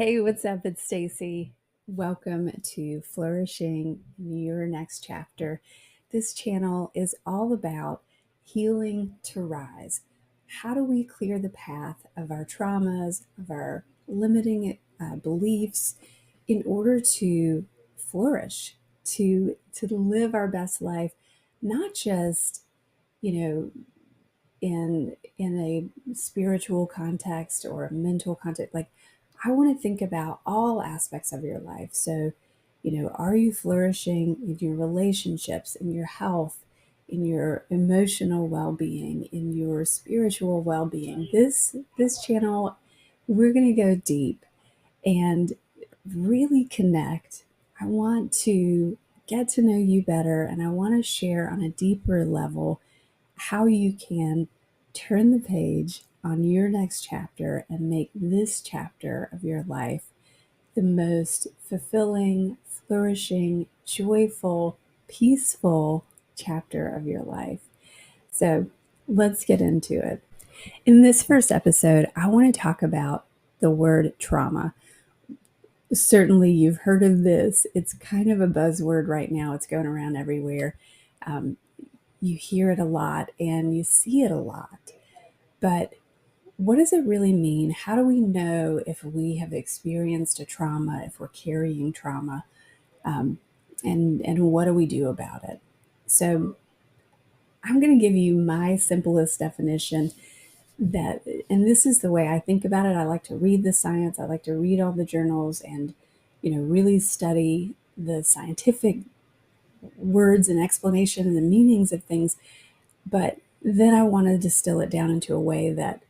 Hey, what's up? It's Stacey. Welcome to Flourishing Your Next Chapter. This channel is all about healing to rise. How do we clear the path of our traumas, of our limiting beliefs in order to flourish, to live our best life, not just, you know, in a spiritual context or a mental context. Like, I want to think about all aspects of your life. So, are you flourishing in your relationships, in your health, in your emotional well-being, in your spiritual well-being? This channel, we're going to go deep and really connect. I want to get to know you better, and I want to share on a deeper level how you can turn the page on your next chapter and make this chapter of your life the most fulfilling, flourishing, joyful, peaceful chapter of your life. So let's get into it. In this first episode, I want to talk about the word trauma. Certainly, you've heard of this. It's kind of a buzzword right now, it's going around everywhere. Um, you hear it a lot and you see it a lot. But what does it really mean? How do we know if we have experienced a trauma, if we're carrying trauma, um, and what do we do about it? So I'm going to give you my simplest definition and this is the way I think about it. I like to read the science. I like to read all the journals and, really study the scientific words and explanation and the meanings of things. But then I want to distill it down into a way that,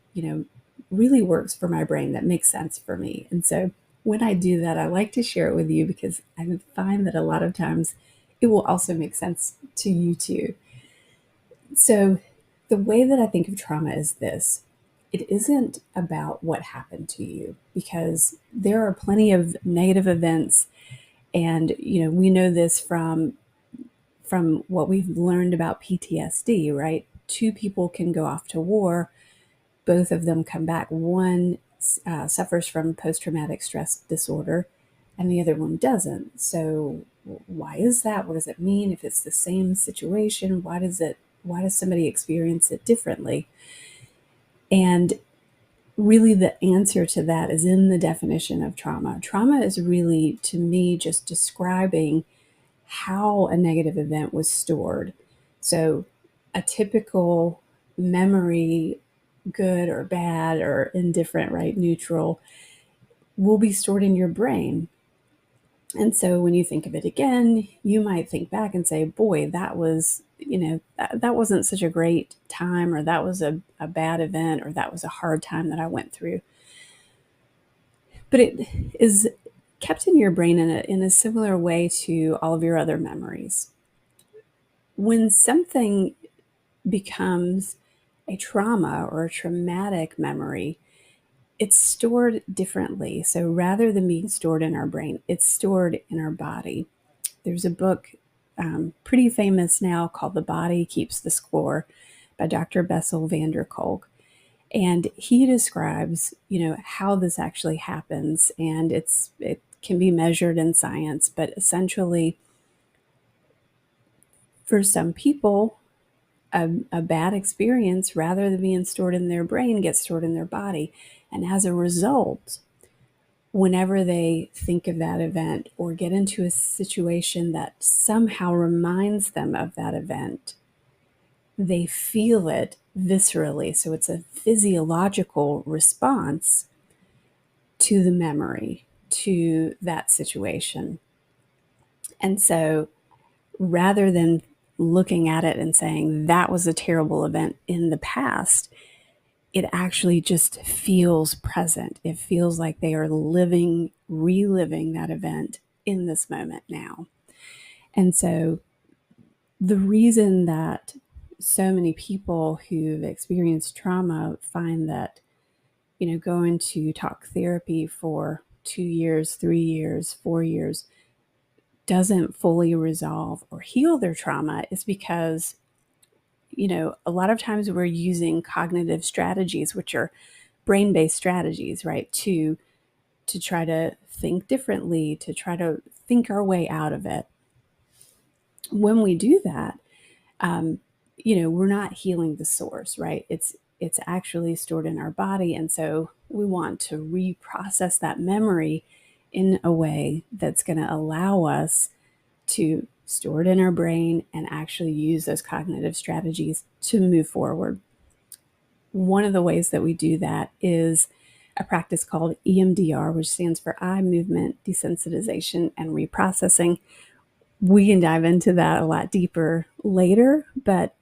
really works for my brain, that makes sense for me. And so when I do that, I like to share it with you because I find that a lot of times it will also make sense to you too. So the way that I think of trauma is this. It isn't about what happened to you, because there are plenty of negative events. And, we know this from what we've learned about PTSD, right? Two people can go off to war, both of them come back. One suffers from post-traumatic stress disorder, and the other one doesn't. So why is that? What does it mean? If it's the same situation, why does somebody experience it differently? And really, the answer to that is in the definition of trauma. Trauma is really, to me, just describing how a negative event was stored. So a typical memory, good or bad or indifferent, right, neutral, will be stored in your brain. And so when you think of it again, you might think back and say, boy, that was, that wasn't such a great time, or that was a bad event, or that was a hard time that I went through. But it is kept in your brain in a similar way to all of your other memories. When something becomes a trauma or a traumatic memory, it's stored differently. So rather than being stored in our brain, it's stored in our body. There's a book pretty famous now called The Body Keeps the Score by Dr. Bessel van der Kolk. And he describes, how this actually happens. And it can be measured in science, but essentially for some people, a bad experience, rather than being stored in their brain, gets stored in their body. And as a result, whenever they think of that event or get into a situation that somehow reminds them of that event, they feel it viscerally. So it's a physiological response to the memory, to that situation. And so rather than looking at it and saying that was a terrible event in the past, it actually just feels present. It feels like they are reliving that event in this moment now. And so the reason that so many people who've experienced trauma find that, going to talk therapy for 2 years, 3 years, 4 years doesn't fully resolve or heal their trauma is because, a lot of times we're using cognitive strategies, which are brain-based strategies, right, to to try to think differently, to try to think our way out of it. When we do that, we're not healing the source, right? It's actually stored in our body, and so we want to reprocess that memory in a way that's going to allow us to store it in our brain and actually use those cognitive strategies to move forward. One of the ways that we do that is a practice called EMDR, which stands for eye movement desensitization and reprocessing. We can dive into that a lot deeper later, but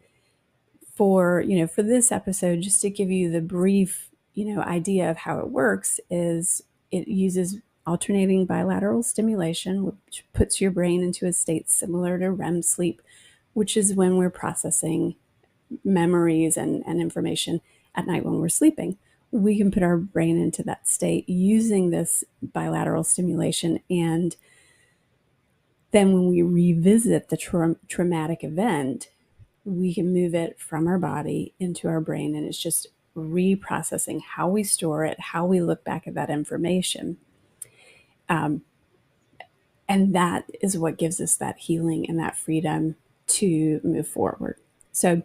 for this episode, just to give you the brief idea of how it works, is it uses alternating bilateral stimulation, which puts your brain into a state similar to REM sleep, which is when we're processing memories and information at night when we're sleeping. We can put our brain into that state using this bilateral stimulation, and then when we revisit the traumatic event, we can move it from our body into our brain, and it's just reprocessing how we store it, how we look back at that information. And that is what gives us that healing and that freedom to move forward. So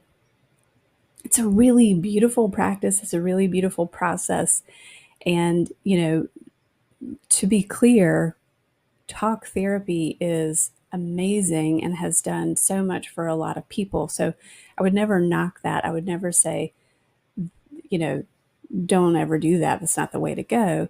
it's a really beautiful practice. It's a really beautiful process. And, to be clear, talk therapy is amazing and has done so much for a lot of people. So I would never knock that. I would never say, don't ever do that. That's not the way to go.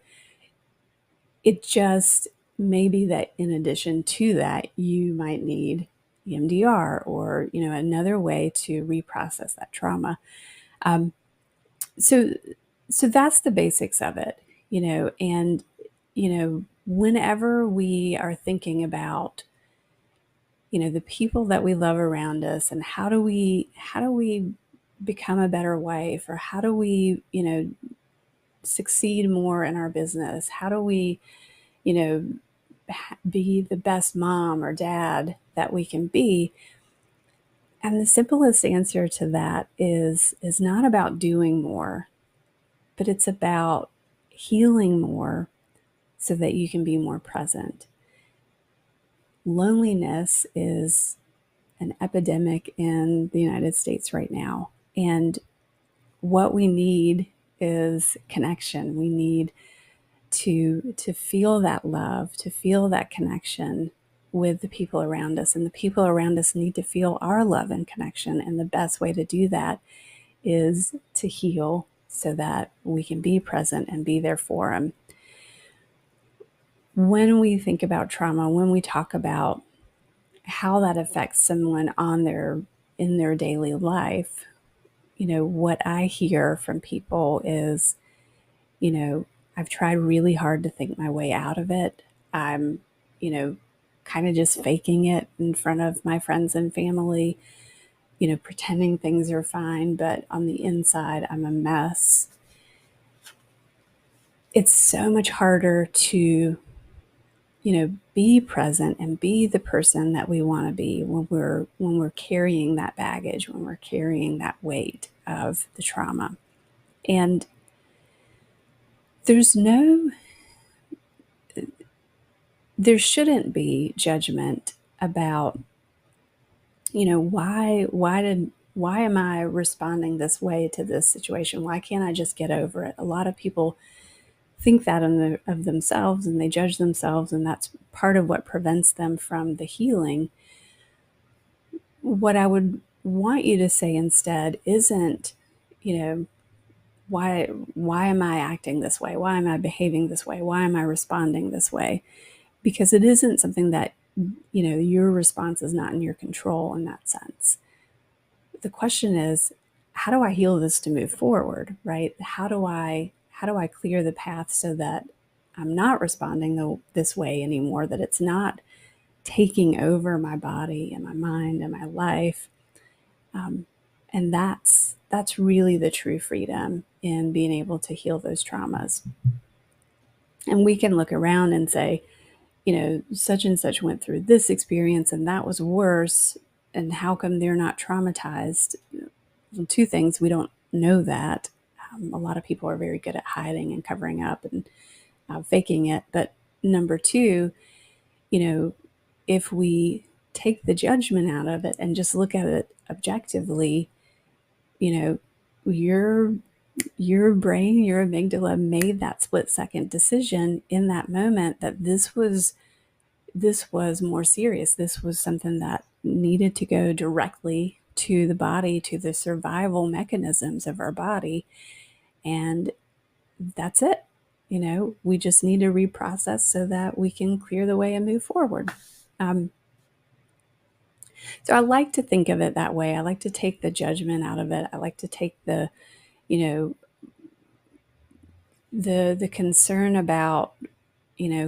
It just may be that in addition to that, you might need EMDR or, another way to reprocess that trauma. So that's the basics of it, and, whenever we are thinking about, the people that we love around us and how do we become a better wife, or how do we, succeed more in our business? How do we, be the best mom or dad that we can be? And the simplest answer to that is not about doing more, but it's about healing more so that you can be more present. Loneliness is an epidemic in the United States right now. And what we need is connection. We need to feel that love, to feel that connection with the people around us. And the people around us need to feel our love and connection. And the best way to do that is to heal so that we can be present and be there for them. When we think about trauma, when we talk about how that affects someone in their daily life, what I hear from people is, I've tried really hard to think my way out of it. I'm, kind of just faking it in front of my friends and family, pretending things are fine, but on the inside, I'm a mess. It's so much harder to, be present and be the person that we want to be when we're carrying that baggage, when we're carrying that weight of the trauma. And there shouldn't be judgment about, why am I responding this way to this situation? Why can't I just get over it? A lot of people think that of themselves, and they judge themselves, and that's part of what prevents them from the healing. What I would want you to say instead isn't, why am I acting this way? Why am I behaving this way? Why am I responding this way? Because it isn't something that, your response is not in your control in that sense. The question is, how do I heal this to move forward, right? How do I clear the path so that I'm not responding this way anymore, that it's not taking over my body and my mind and my life? And that's really the true freedom in being able to heal those traumas. And we can look around and say, such and such went through this experience and that was worse. And how come they're not traumatized? Well, two things: we don't know that. A lot of people are very good at hiding and covering up and faking it. But number two, if we take the judgment out of it and just look at it objectively, your brain, your amygdala made that split-second decision in that moment that this was more serious. This was something that needed to go directly to the body, to the survival mechanisms of our body. And that's it. We just need to reprocess so that we can clear the way and move forward. So I like to think of it that way. I like to take the judgment out of it. I like to take the concern about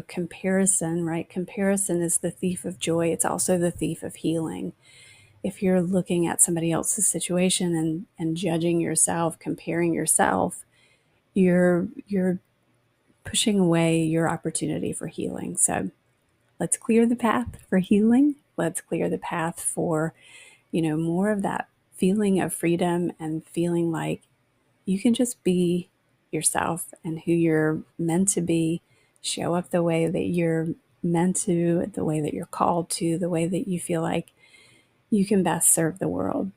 comparison, right? Comparison is the thief of joy. It's also the thief of healing. If you're looking at somebody else's situation and judging yourself, comparing yourself, you're pushing away your opportunity for healing. So let's clear the path for healing. Let's clear the path for more of that feeling of freedom and feeling like you can just be yourself and who you're meant to be, show up the way that you're meant to, the way that you're called to, the way that you feel like you can best serve the world.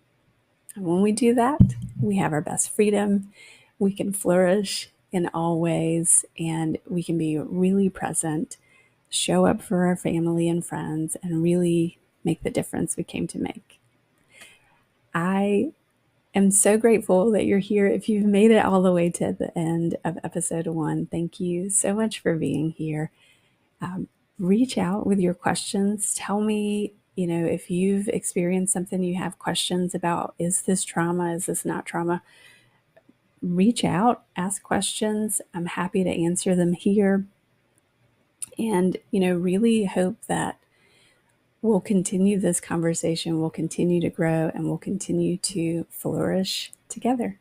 And when we do that, we have our best freedom. We can flourish in all ways, and we can be really present, show up for our family and friends, and really make the difference we came to make. I am so grateful that you're here. If you've made it all the way to the end of episode 1, thank you so much for being here. Reach out with your questions. Tell me, if you've experienced something you have questions about. Is this trauma? Is this not trauma? Reach out, ask questions. I'm happy to answer them here. And, really hope that we'll continue this conversation, we'll continue to grow, and we'll continue to flourish together.